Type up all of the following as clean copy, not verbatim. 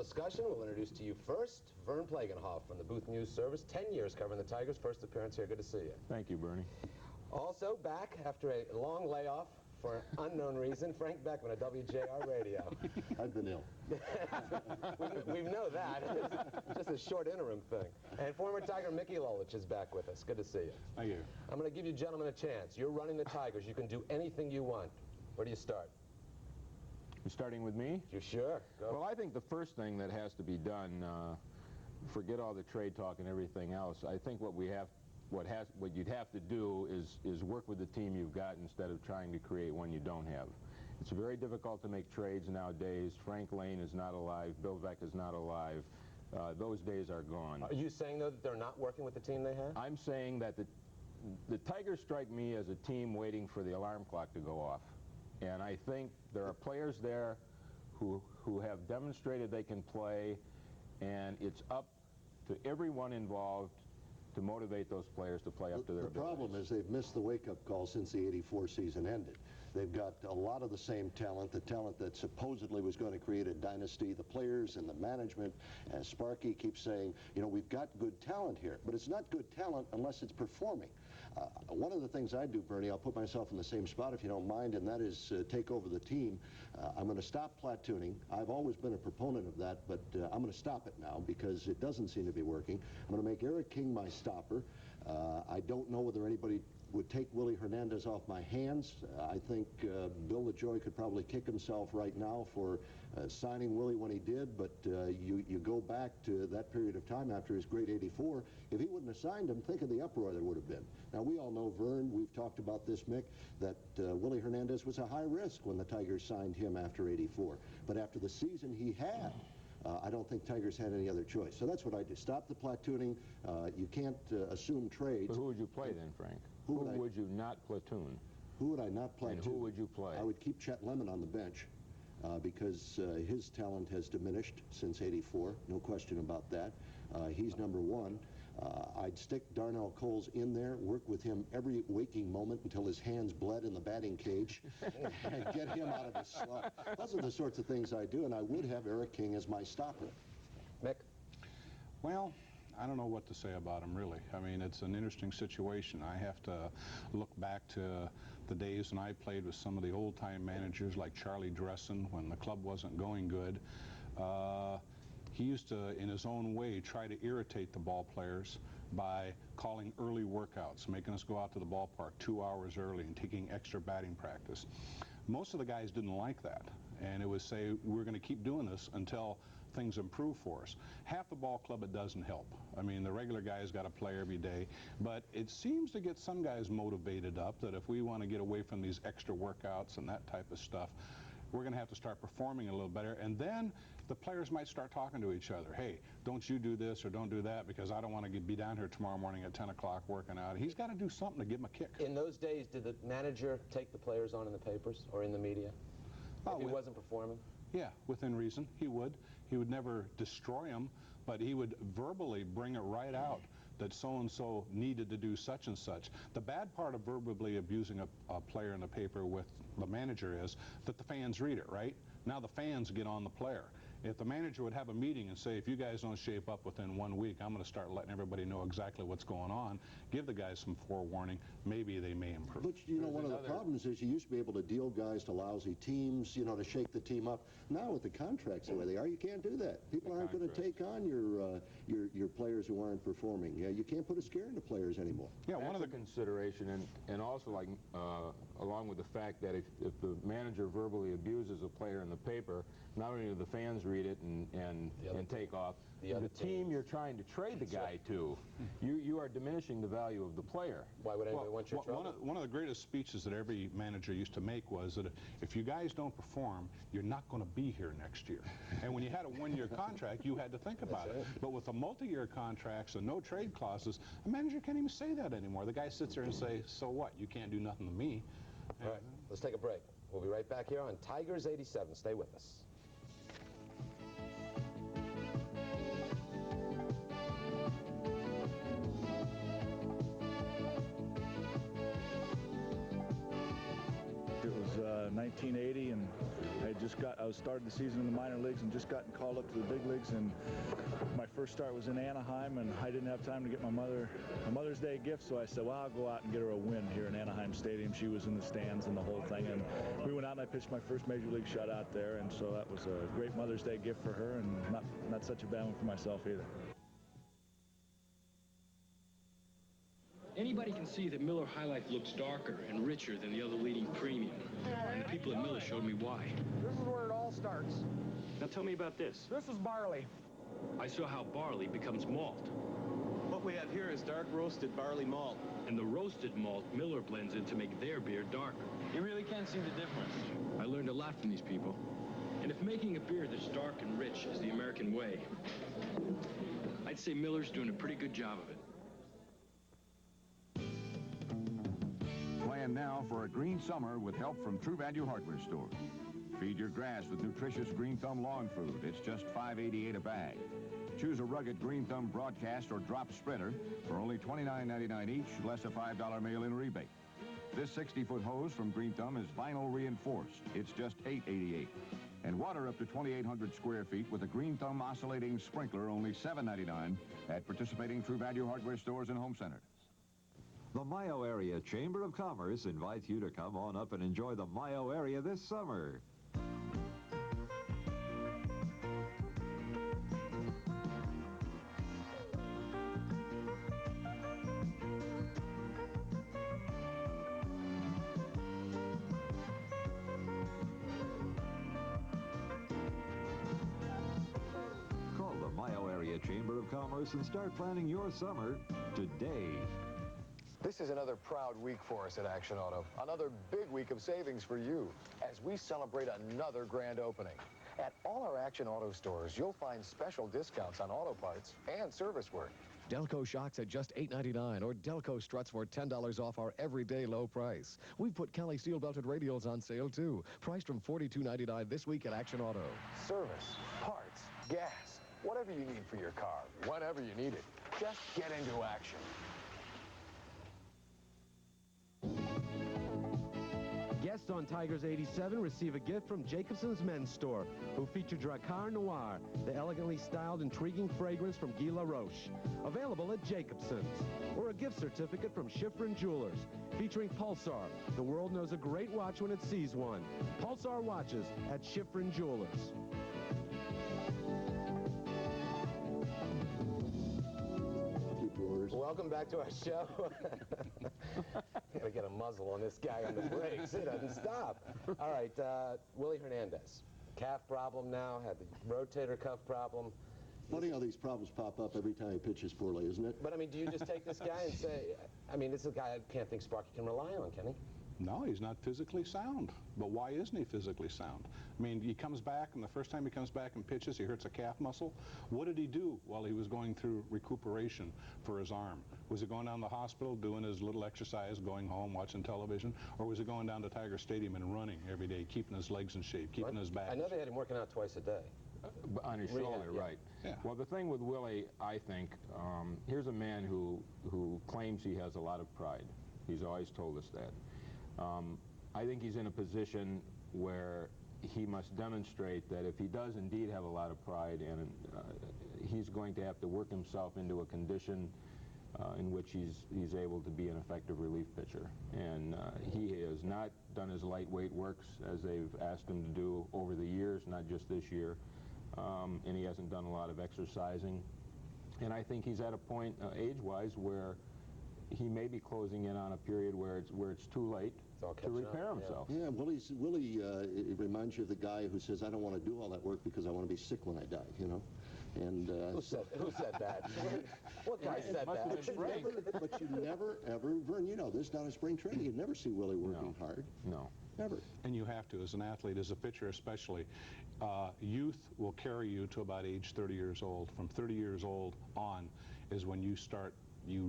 discussion. We'll introduce to you first Vern Plagenhoef from the Booth News Service. 10 years covering the Tigers. First appearance here. Good to see you. Thank you, Bernie. Also back after a long layoff for an unknown reason, Frank Beckman at WJR Radio. I've been ill. we know that. It's just a short interim thing. And former Tiger Mickey Lolich is back with us. Good to see you. Thank you. I'm going to give you gentlemen a chance. You're running the Tigers. You can do anything you want. Where do you start? You're starting with me? You sure? Go. Well, I think the first thing that has to be done, forget all the trade talk and everything else. I think what you'd have to do is work with the team you've got instead of trying to create one you don't have. It's very difficult to make trades nowadays. Frank Lane is not alive. Bill Veeck is not alive. Those days are gone. Are you saying, though, that they're not working with the team they have? I'm saying that the Tigers strike me as a team waiting for the alarm clock to go off. And I think there are players there who have demonstrated they can play, and it's up to everyone involved to motivate those players to play up to their abilities. The problem is they've missed the wake-up call since the '84 season ended. They've got a lot of the same talent, the talent that supposedly was going to create a dynasty, the players and the management. And Sparkey keeps saying, you know, we've got good talent here, but it's not good talent unless it's performing. One of the things I do, Bernie, I'll put myself in the same spot if you don't mind, and that is take over the team. I'm going to stop platooning. I've always been a proponent of that, but I'm going to stop it now because it doesn't seem to be working. I'm going to make Eric King my stopper. I don't know whether anybody would take Willie Hernandez off my hands. I think Bill LaJoy could probably kick himself right now for signing Willie when he did, but you go back to that period of time after his great '84. If he wouldn't have signed him, think of the uproar there would have been. Now, we all know, Vern, we've talked about this, Mick, that Willie Hernandez was a high risk when the Tigers signed him after '84. But after the season he had, I don't think Tigers had any other choice. So that's what I do. Stop the platooning. You can't assume trades. But who would you play then, Frank? Who would you not platoon? Who would I not platoon? And who would you play? I would keep Chet Lemon on the bench because his talent has diminished since '84. No question about that. He's number one. I'd stick Darnell Coles in there, work with him every waking moment until his hands bled in the batting cage, and get him out of his slump. Those are the sorts of things I do, and I would have Eric King as my stopper. Mick? Well, I don't know what to say about him, really. I mean, it's an interesting situation. I have to look back to the days when I played with some of the old-time managers like Charlie Dressen when the club wasn't going good. He used to, in his own way, try to irritate the ball players by calling early workouts, making us go out to the ballpark 2 hours early and taking extra batting practice. Most of the guys didn't like that, and it would say, we're going to keep doing this until things improve for us. Half the ball club, it doesn't help. I mean, the regular guys got to play every day, but it seems to get some guys motivated up that if we want to get away from these extra workouts and that type of stuff, we're going to have to start performing a little better, and then the players might start talking to each other. Hey, don't you do this or don't do that because I don't want to be down here tomorrow morning at 10 o'clock working out. He's got to do something to give him a kick. In those days, did the manager take the players on in the papers or in the media if he wasn't performing? Yeah, within reason, he would. He would never destroy them, but he would verbally bring it right out that so-and-so needed to do such and such. The bad part of verbally abusing a player in the paper with the manager is that the fans read it, right? Now the fans get on the player. If the manager would have a meeting and say, if you guys don't shape up within 1 week, I'm going to start letting everybody know exactly what's going on, give the guys some forewarning, maybe they may improve. But, you know, one of the problems is you used to be able to deal guys to lousy teams, you know, to shake the team up. Now with the contracts the way they are, you can't do that. People aren't going to take on your players who aren't performing. Yeah, you can't put a scare into players anymore. Yeah, one of the consideration, and also like along with the fact that if the manager verbally abuses a player in the paper, not only do the fans read it and take off, the team you're trying to trade the guy to, you are diminishing the value of the player. Why would anybody want your trouble? One of the greatest speeches that every manager used to make was that if you guys don't perform, you're not going to be here next year. And when you had a one-year contract, you had to think about it. But with the multi-year contracts and no trade clauses, a manager can't even say that anymore. The guy sits there and says, so what? You can't do nothing to me. All right, let's take a break. We'll be right back here on Tigers 87. Stay with us. It was 1980, and I was started the season in the minor leagues and just gotten called up to the big leagues. And my first start was in Anaheim, and I didn't have time to get my mother a Mother's Day gift, so I said, well, I'll go out and get her a win here in Anaheim Stadium. She was in the stands and the whole thing, and we went out and I pitched my first major league shutout there, and so that was a great Mother's Day gift for her, and not such a bad one for myself either. Anybody can see that Miller High Life looks darker and richer than the other leading premium. And the people at Miller showed me why. This is where it all starts. Now tell me about this. This is barley. I saw how barley becomes malt. What we have here is dark roasted barley malt. And the roasted malt Miller blends in to make their beer darker. You really can't see the difference. I learned a lot from these people. And if making a beer that's dark and rich is the American way, I'd say Miller's doing a pretty good job of it. Plan now for a green summer with help from True Value Hardware Store. Feed your grass with nutritious Green Thumb lawn food. It's just $5.88 a bag. Choose a rugged Green Thumb broadcast or drop spreader for only $29.99 each, less a $5 mail-in rebate. This 60-foot hose from Green Thumb is vinyl reinforced. It's just $8.88. And water up to 2,800 square feet with a Green Thumb oscillating sprinkler, only $7.99 at participating True Value Hardware stores and home centers. The Mayo Area Chamber of Commerce invites you to come on up and enjoy the Mayo area this summer. Call the Mayo Area Chamber of Commerce and start planning your summer today. This is another proud week for us at Action Auto. Another big week of savings for you as we celebrate another grand opening. At all our Action Auto stores, you'll find special discounts on auto parts and service work. Delco shocks at just $8.99 or Delco struts for $10 off our everyday low price. We've put Kelly steel-belted radials on sale, too. Priced from $42.99 this week at Action Auto. Service, parts, gas, whatever you need for your car, whenever you need it. Just get into action. Guests on Tigers 87 receive a gift from Jacobson's Men's Store, who feature Dracar Noir, the elegantly styled, intriguing fragrance from Guy Laroche. Available at Jacobson's. Or a gift certificate from Schifrin Jewelers, featuring Pulsar. The world knows a great watch when it sees one. Pulsar watches at Schifrin Jewelers. Welcome back to our show. Gotta get a muzzle on this guy on the brakes. He doesn't stop. All right, Willie Hernandez. Calf problem now, had the rotator cuff problem. Funny how these problems pop up every time he pitches poorly, isn't it? But, I mean, do you just take this guy and say, I mean, this is a guy I can't think Sparky can rely on, can he? No, he's not physically sound. But why isn't he physically sound? I mean, he comes back, and the first time he comes back and pitches, he hurts a calf muscle. What did he do while he was going through recuperation for his arm? Was he going down to the hospital, doing his little exercise, going home, watching television? Or was he going down to Tiger Stadium and running every day, keeping his legs in shape, keeping his back? I know they had him working out twice a day. On his shoulder, right. Yeah. Well, the thing with Willie, I think, here's a man who claims he has a lot of pride. He's always told us that. I think he's in a position where he must demonstrate that if he does indeed have a lot of pride, and he's going to have to work himself into a condition in which he's able to be an effective relief pitcher. And he has not done his lightweight works as they've asked him to do over the years, not just this year. And he hasn't done a lot of exercising. And I think he's at a point, age-wise, where he may be closing in on a period where it's too late to repair himself. Yeah, Willie it reminds you of the guy who says, I don't want to do all that work because I want to be sick when I die, you know? And who said that? What guy said that? But you never, ever, Vern, you know this, down in spring training, you'd never see Willie working hard. No. Never. And you have to, as an athlete, as a pitcher especially. Youth will carry you to about age 30 years old. From 30 years old on is when you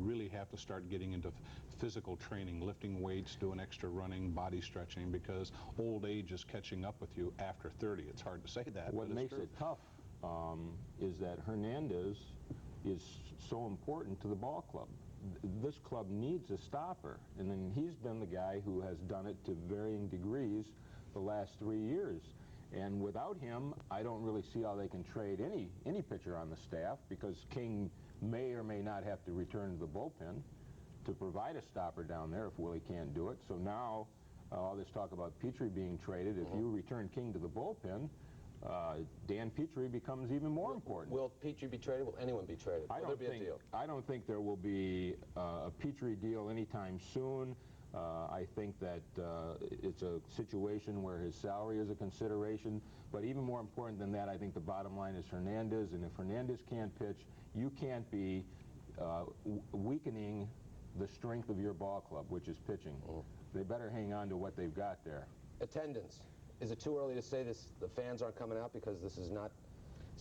really have to start getting into physical training, lifting weights, doing extra running, body stretching, because old age is catching up with you after 30. It's hard to say that, What but makes it's true. it tough is that Hernandez is so important to the ball club. This club needs a stopper, and then he's been the guy who has done it to varying degrees the last 3 years. And without him, I don't really see how they can trade any pitcher on the staff, because King may or may not have to return to the bullpen to provide a stopper down there if Willie can't do it. So now, all this talk about Petry being traded, if you return King to the bullpen, Dan Petry becomes even more important. Will Petry be traded? Will anyone be traded? Will there be a deal? I don't think there will be a Petry deal anytime soon. I think that it's a situation where his salary is a consideration, but even more important than that, I think the bottom line is Hernandez, and if Hernandez can't pitch, you can't be weakening the strength of your ball club, which is pitching. They better hang on to what they've got there. Attendance. Is it too early to say this? The fans aren't coming out because this is not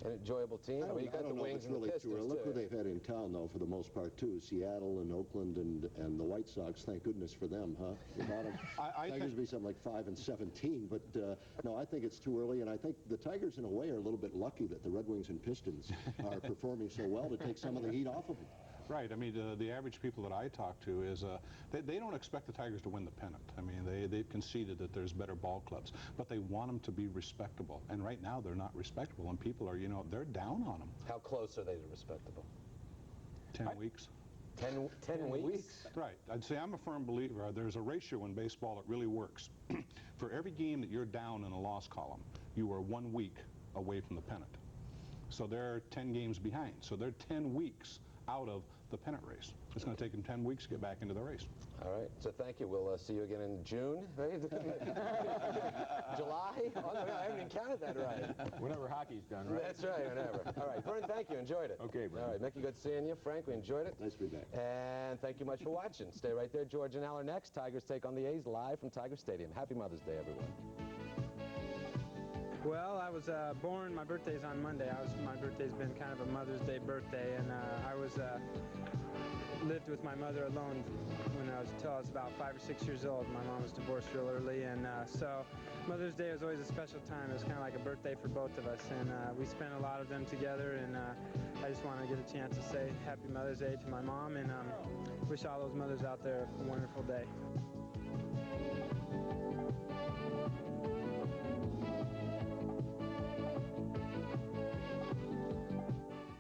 an enjoyable team? I mean, you got the Wings and the Pistons, Look who they've had in town, though, for the most part, too. Seattle and Oakland and the White Sox. Thank goodness for them, huh? The bottom Tigers would be something like 5-17, but no, I think it's too early, and I think the Tigers, in a way, are a little bit lucky that the Red Wings and Pistons are performing so well to take some of the heat off of them. Right. I mean, the average people that I talk to is they don't expect the Tigers to win the pennant. I mean, they've conceded that there's better ball clubs, but they want them to be respectable. And right now, they're not respectable, and people are, you know, they're down on them. How close are they to respectable? 10 weeks. 10 weeks? Right. I'd say I'm a firm believer. There's a ratio in baseball that really works. For every game that you're down in a loss column, you are 1 week away from the pennant. So they're 10 games behind. So they're 10 weeks out of the pennant race. It's going to take them 10 weeks to get back into the race. All right. So thank you. We'll see you again in June, right? July? Oh, no, I haven't even counted that right. Whenever hockey's done, right? That's right, whenever. All right. Vern, thank you. Enjoyed it. Okay, Vern. All right. Mickey, good seeing you. Frank, we enjoyed it. Nice to be back. And thank you much for watching. Stay right there. George and Al are next. Tigers take on the A's live from Tiger Stadium. Happy Mother's Day, everyone. Well, I was born, my birthday's on Monday. My birthday's been kind of a Mother's Day birthday, and I lived with my mother alone until I was about 5 or 6 years old. My mom was divorced real early, and so Mother's Day was always a special time. It was kind of like a birthday for both of us, and we spent a lot of them together, and I just want to get a chance to say Happy Mother's Day to my mom, and wish all those mothers out there a wonderful day.